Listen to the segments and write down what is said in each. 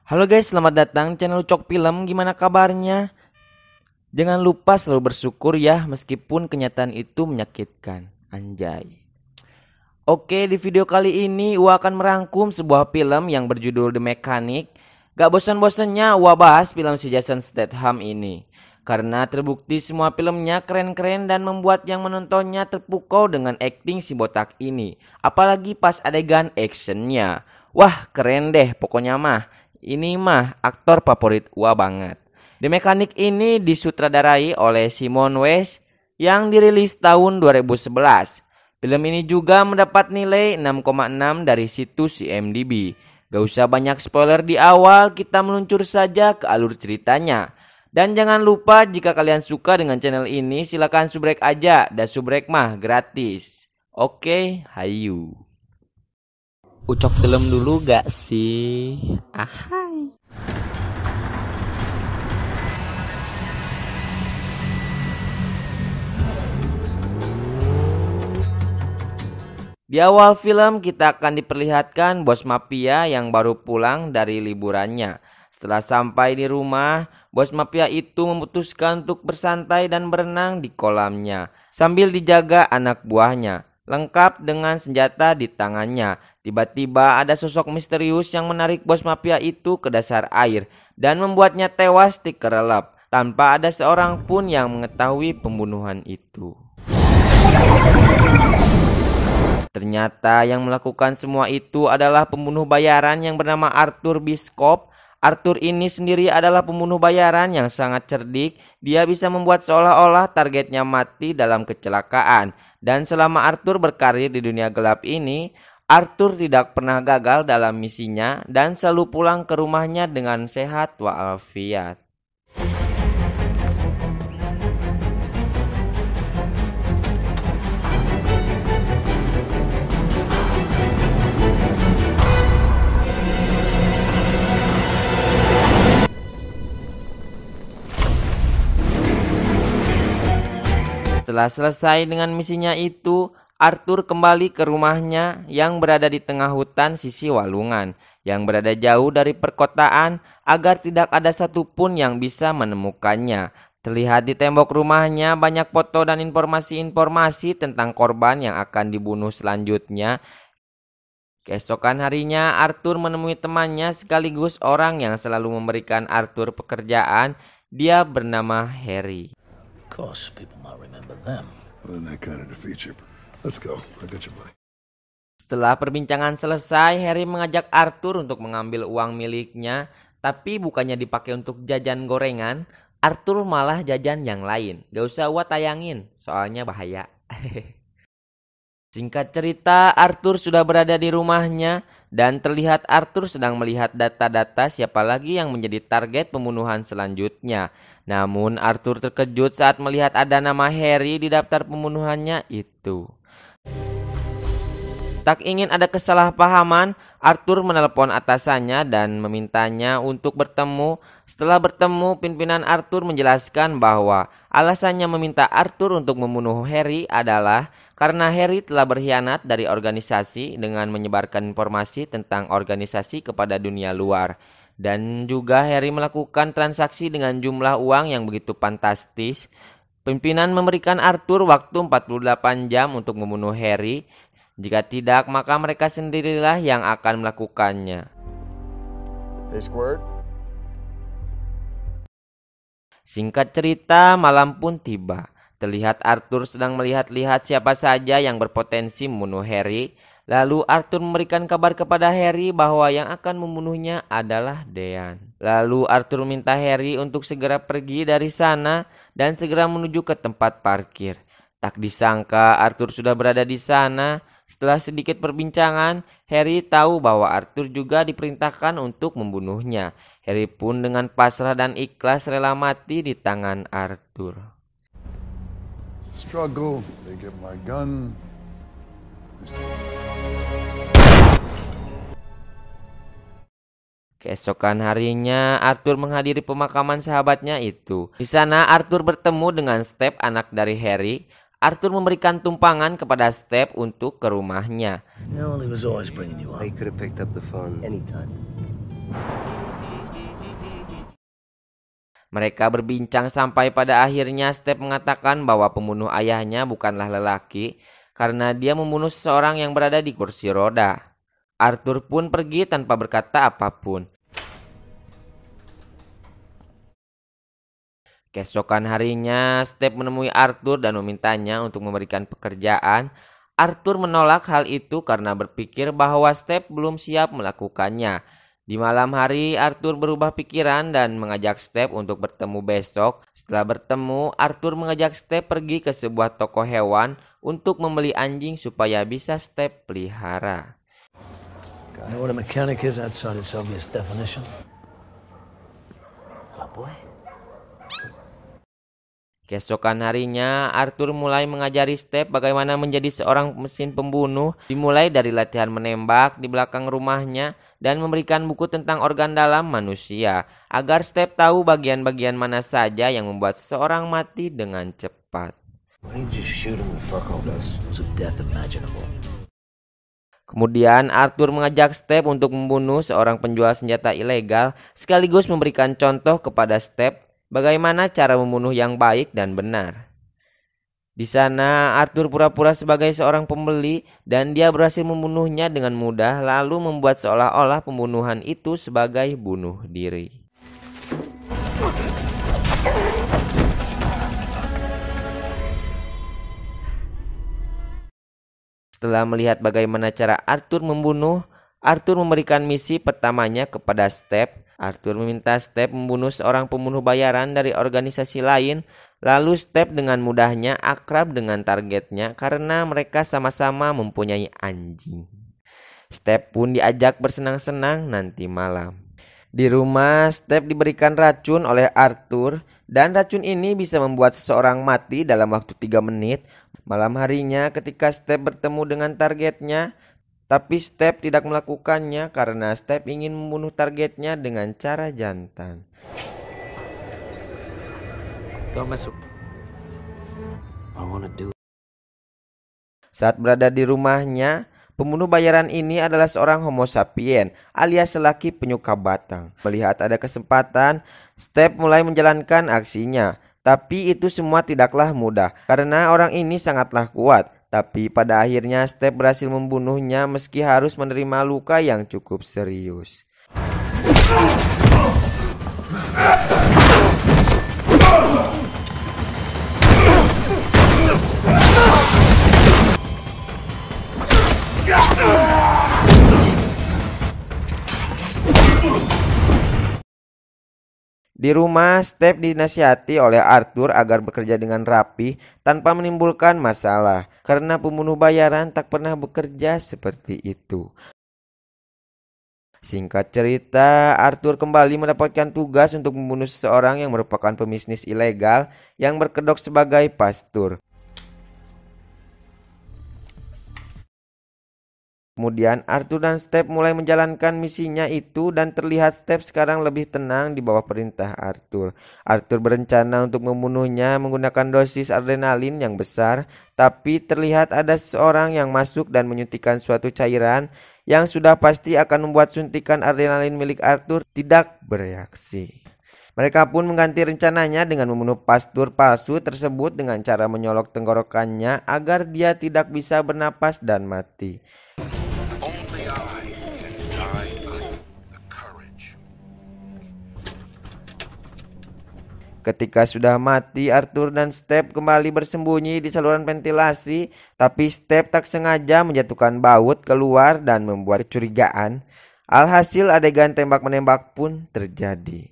Halo guys, selamat datang channel Ucok Film. Gimana kabarnya? Jangan lupa selalu bersyukur ya, meskipun kenyataan itu menyakitkan. Anjay. Oke, di video kali ini Uwa akan merangkum sebuah film yang berjudul The Mechanic. Gak bosan-bosannya Uwa bahas film si Jason Statham ini, karena terbukti semua filmnya keren-keren dan membuat yang menontonnya terpukau dengan akting si botak ini. Apalagi pas adegan actionnya. Wah, keren deh pokoknya mah. Ini mah aktor favorit Uwa banget. The Mechanic ini disutradarai oleh Simon West yang dirilis tahun 2011. Film ini juga mendapat nilai 6,6 dari situs IMDb. Gak usah banyak spoiler di awal, kita meluncur saja ke alur ceritanya. Dan jangan lupa jika kalian suka dengan channel ini, silakan subrek aja, dan subrek mah gratis. Oke, hayu. Ucok film dulu gak sih? Ahai. Di awal film kita akan diperlihatkan bos mafia yang baru pulang dari liburannya. Setelah sampai di rumah, bos mafia itu memutuskan untuk bersantai dan berenang di kolamnya sambil dijaga anak buahnya, lengkap dengan senjata di tangannya. Tiba-tiba ada sosok misterius yang menarik bos mafia itu ke dasar air dan membuatnya tewas dikerelep tanpa ada seorang pun yang mengetahui pembunuhan itu. Ternyata yang melakukan semua itu adalah pembunuh bayaran yang bernama Arthur Biscop. Arthur ini sendiri adalah pembunuh bayaran yang sangat cerdik. Dia bisa membuat seolah-olah targetnya mati dalam kecelakaan. Dan selama Arthur berkarir di dunia gelap ini, Arthur tidak pernah gagal dalam misinya dan selalu pulang ke rumahnya dengan sehat walafiat. Setelah selesai dengan misinya itu, Arthur kembali ke rumahnya yang berada di tengah hutan sisi walungan, yang berada jauh dari perkotaan agar tidak ada satupun yang bisa menemukannya. Terlihat di tembok rumahnya banyak foto dan informasi-informasi tentang korban yang akan dibunuh selanjutnya. Keesokan harinya, Arthur menemui temannya sekaligus orang yang selalu memberikan Arthur pekerjaan. Dia bernama Harry. Of course, people might remember them. Well, then that kind of defeats you. Let's go. I got your money. Setelah perbincangan selesai, Harry mengajak Arthur untuk mengambil uang miliknya, tapi bukannya dipakai untuk jajan gorengan, Arthur malah jajan yang lain. Gak usah Uwa tayangin, soalnya bahaya. Singkat cerita, Arthur sudah berada di rumahnya dan terlihat Arthur sedang melihat data-data siapa lagi yang menjadi target pembunuhan selanjutnya. Namun Arthur terkejut saat melihat ada nama Harry di daftar pembunuhannya itu. Tak ingin ada kesalahpahaman, Arthur menelepon atasannya dan memintanya untuk bertemu. Setelah bertemu, pimpinan Arthur menjelaskan bahwa alasannya meminta Arthur untuk membunuh Harry adalah karena Harry telah berkhianat dari organisasi dengan menyebarkan informasi tentang organisasi kepada dunia luar. Dan juga Harry melakukan transaksi dengan jumlah uang yang begitu fantastis. Pimpinan memberikan Arthur waktu 48 jam untuk membunuh Harry. Jika tidak, maka mereka sendirilah yang akan melakukannya. Hey, Squirt. Singkat cerita, malam pun tiba. Terlihat Arthur sedang melihat-lihat siapa saja yang berpotensi membunuh Harry. Lalu Arthur memberikan kabar kepada Harry bahwa yang akan membunuhnya adalah Dean. Lalu Arthur minta Harry untuk segera pergi dari sana dan segera menuju ke tempat parkir. Tak disangka Arthur sudah berada di sana. Setelah sedikit perbincangan, Harry tahu bahwa Arthur juga diperintahkan untuk membunuhnya. Harry pun dengan pasrah dan ikhlas rela mati di tangan Arthur. Struggle. They get my gun. Keesokan harinya, Arthur menghadiri pemakaman sahabatnya itu. Di sana, Arthur bertemu dengan Step, anak dari Harry. Arthur memberikan tumpangan kepada Step untuk ke rumahnya. You know, he was always bringing you up. He could have picked up the phone anytime. Mereka berbincang sampai pada akhirnya Step mengatakan bahwa pembunuh ayahnya bukanlah lelaki karena dia membunuh seseorang yang berada di kursi roda. Arthur pun pergi tanpa berkata apapun. Keesokan harinya, Step menemui Arthur dan memintanya untuk memberikan pekerjaan. Arthur menolak hal itu karena berpikir bahwa Step belum siap melakukannya. Di malam hari, Arthur berubah pikiran dan mengajak Step untuk bertemu besok. Setelah bertemu, Arthur mengajak Step pergi ke sebuah toko hewan untuk membeli anjing supaya bisa Step pelihara. Know what a mechanic is outside its obvious definition? Oh boy. Keesokan harinya, Arthur mulai mengajari Step bagaimana menjadi seorang mesin pembunuh, dimulai dari latihan menembak di belakang rumahnya dan memberikan buku tentang organ dalam manusia, agar Step tahu bagian-bagian mana saja yang membuat seseorang mati dengan cepat. Why did you shoot him and fuck all this? It was a death imaginable. Kemudian Arthur mengajak Step untuk membunuh seorang penjual senjata ilegal, sekaligus memberikan contoh kepada Step bagaimana cara membunuh yang baik dan benar. Di sana Arthur pura-pura sebagai seorang pembeli dan dia berhasil membunuhnya dengan mudah, lalu membuat seolah-olah pembunuhan itu sebagai bunuh diri. Setelah melihat bagaimana cara Arthur membunuh, Arthur memberikan misi pertamanya kepada Step. Arthur meminta Step membunuh seorang pembunuh bayaran dari organisasi lain. Lalu Step dengan mudahnya akrab dengan targetnya karena mereka sama-sama mempunyai anjing. Step pun diajak bersenang-senang nanti malam. Di rumah, Step diberikan racun oleh Arthur dan racun ini bisa membuat seseorang mati dalam waktu 3 menit. Malam harinya ketika Step bertemu dengan targetnya, tapi Step tidak melakukannya karena Step ingin membunuh targetnya dengan cara jantan. Don't mess with me. I wanna do. Saat berada di rumahnya, pembunuh bayaran ini adalah seorang homo sapien alias lelaki penyuka batang. Melihat ada kesempatan, Step mulai menjalankan aksinya. Tapi itu semua tidaklah mudah karena orang ini sangatlah kuat. Tapi pada akhirnya Step berhasil membunuhnya meski harus menerima luka yang cukup serius. Di rumah, Step dinasihati oleh Arthur agar bekerja dengan rapi tanpa menimbulkan masalah karena pembunuh bayaran tak pernah bekerja seperti itu. Singkat cerita, Arthur kembali mendapatkan tugas untuk membunuh seseorang yang merupakan pebisnis ilegal yang berkedok sebagai pastur. Kemudian Arthur dan Step mulai menjalankan misinya itu dan terlihat Step sekarang lebih tenang di bawah perintah Arthur. Arthur berencana untuk membunuhnya menggunakan dosis adrenalin yang besar, tapi terlihat ada seseorang yang masuk dan menyuntikkan suatu cairan yang sudah pasti akan membuat suntikan adrenalin milik Arthur tidak bereaksi. Mereka pun mengganti rencananya dengan membunuh pastur palsu tersebut dengan cara menyolok tenggorokannya agar dia tidak bisa bernapas dan mati. Ketika sudah mati, Arthur dan Step kembali bersembunyi di saluran ventilasi, tapi Step tak sengaja menjatuhkan baut keluar dan membuat kecurigaan. Alhasil adegan tembak-menembak pun terjadi.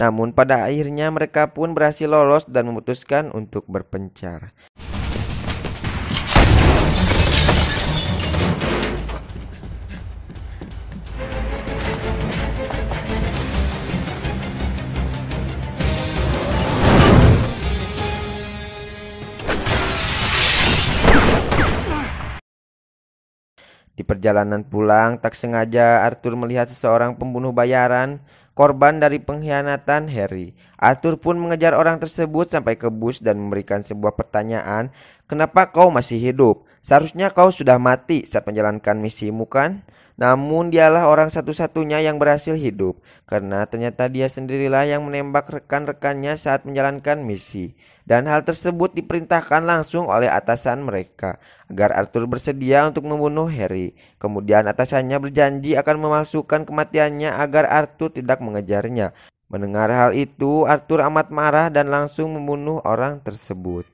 Namun pada akhirnya mereka pun berhasil lolos dan memutuskan untuk berpencar. Di perjalanan pulang, tak sengaja Arthur melihat seseorang pembunuh bayaran korban dari pengkhianatan Harry. Arthur pun mengejar orang tersebut sampai ke bus dan memberikan sebuah pertanyaan, "Kenapa kau masih hidup? Seharusnya kau sudah mati saat menjalankan misimu kan?" Namun dialah orang satu-satunya yang berhasil hidup, karena ternyata dia sendirilah yang menembak rekan-rekannya saat menjalankan misi. Dan hal tersebut diperintahkan langsung oleh atasan mereka, agar Arthur bersedia untuk membunuh Harry. Kemudian atasannya berjanji akan memalsukan kematiannya agar Arthur tidak mengejarnya. Mendengar hal itu, Arthur amat marah dan langsung membunuh orang tersebut.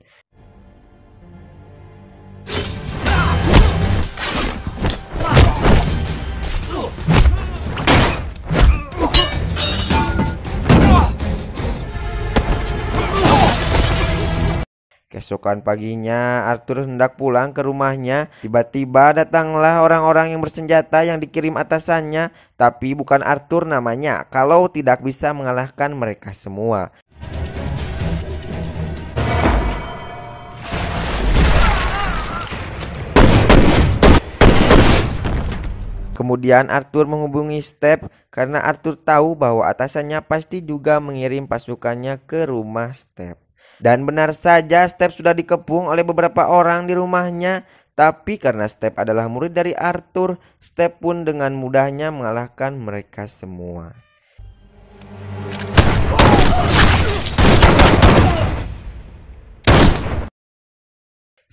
Keesokan paginya, Arthur hendak pulang ke rumahnya. Tiba-tiba datanglah orang-orang yang bersenjata yang dikirim atasannya, tapi bukan Arthur namanya, kalau tidak bisa mengalahkan mereka semua. Kemudian Arthur menghubungi Step karena Arthur tahu bahwa atasannya pasti juga mengirim pasukannya ke rumah Step. Dan benar saja, Step sudah dikepung oleh beberapa orang di rumahnya. Tapi karena Step adalah murid dari Arthur, Step pun dengan mudahnya mengalahkan mereka semua.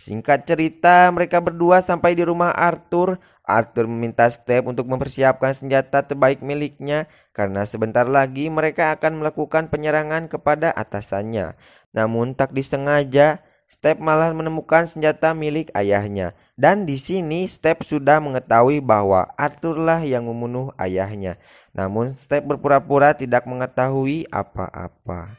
Singkat cerita, mereka berdua sampai di rumah Arthur. Arthur meminta Step untuk mempersiapkan senjata terbaik miliknya, karena sebentar lagi mereka akan melakukan penyerangan kepada atasannya. Namun tak disengaja, Step malah menemukan senjata milik ayahnya. Dan di sini Step sudah mengetahui bahwa Arthurlah yang membunuh ayahnya. Namun Step berpura-pura tidak mengetahui apa-apa.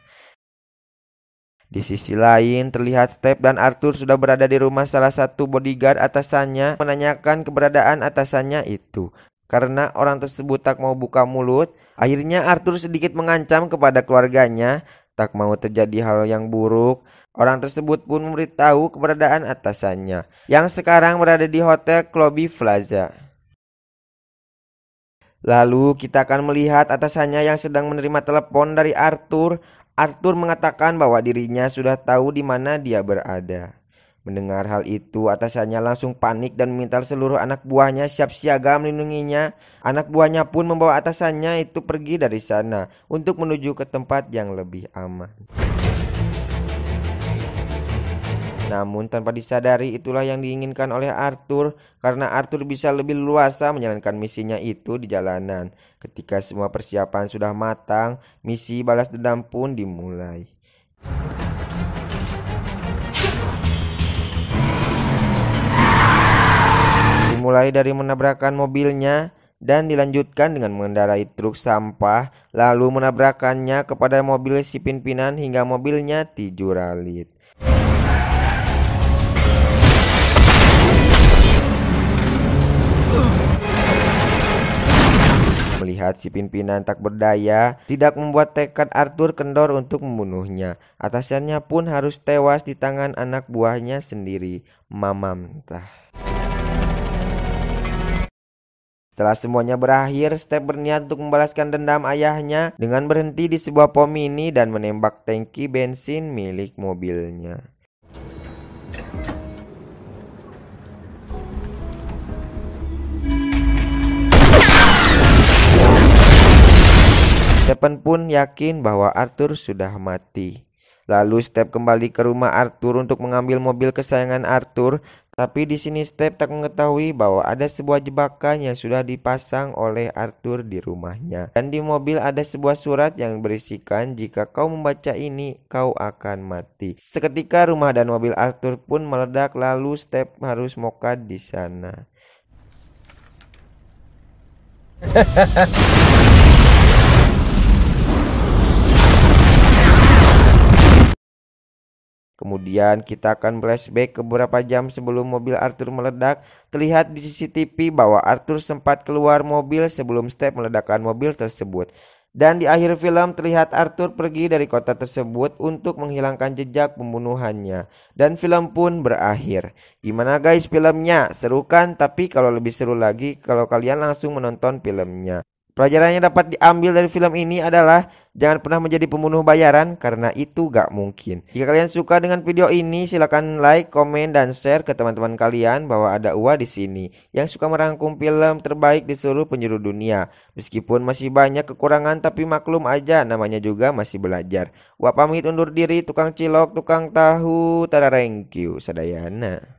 Di sisi lain, terlihat Step dan Arthur sudah berada di rumah salah satu bodyguard atasannya, menanyakan keberadaan atasannya itu. Karena orang tersebut tak mau buka mulut, akhirnya Arthur sedikit mengancam kepada keluarganya. Tak mau terjadi hal yang buruk, orang tersebut pun memberitahu keberadaan atasannya, yang sekarang berada di Hotel Cloby Plaza. Lalu kita akan melihat atasannya yang sedang menerima telepon dari Arthur. Arthur mengatakan bahwa dirinya sudah tahu di mana dia berada. Mendengar hal itu, atasannya langsung panik dan meminta seluruh anak buahnya siap siaga melindunginya. Anak buahnya pun membawa atasannya itu pergi dari sana untuk menuju ke tempat yang lebih aman. Namun tanpa disadari, itulah yang diinginkan oleh Arthur, karena Arthur bisa lebih luasa menjalankan misinya itu di jalanan. Ketika semua persiapan sudah matang, misi balas dendam pun dimulai. Dimulai dari menabrakkan mobilnya dan dilanjutkan dengan mengendarai truk sampah, lalu menabrakannya kepada mobil si pimpinan hingga mobilnya tijuralit. Melihat si pimpinan tak berdaya, tidak membuat tekad Arthur kendor untuk membunuhnya. Atasannya pun harus tewas di tangan anak buahnya sendiri, Mamamtah. Setelah semuanya berakhir, Step berniat untuk membalaskan dendam ayahnya dengan berhenti di sebuah pom mini dan menembak tangki bensin milik mobilnya. Stephen pun yakin bahwa Arthur sudah mati. Lalu Step kembali ke rumah Arthur untuk mengambil mobil kesayangan Arthur. Tapi di sini Step tak mengetahui bahwa ada sebuah jebakan yang sudah dipasang oleh Arthur di rumahnya. Dan di mobil ada sebuah surat yang berisikan, "Jika kau membaca ini, kau akan mati." Seketika rumah dan mobil Arthur pun meledak, lalu Step harus mokat di sana. Kemudian kita akan flashback ke beberapa jam sebelum mobil Arthur meledak. Terlihat di CCTV bahwa Arthur sempat keluar mobil sebelum Step meledakkan mobil tersebut. Dan di akhir film terlihat Arthur pergi dari kota tersebut untuk menghilangkan jejak pembunuhannya. Dan film pun berakhir. Gimana guys filmnya? Seru kan? Tapi kalau lebih seru lagi kalau kalian langsung menonton filmnya. Pelajaran yang dapat diambil dari film ini adalah jangan pernah menjadi pembunuh bayaran karena itu gak mungkin. Jika kalian suka dengan video ini, silakan like, komen, dan share ke teman-teman kalian bahwa ada Uwa di sini yang suka merangkum film terbaik di seluruh penjuru dunia. Meskipun masih banyak kekurangan, tapi maklum aja, namanya juga masih belajar. Uwa pamit undur diri, tukang cilok, tukang tahu, tada thank you, sadayana.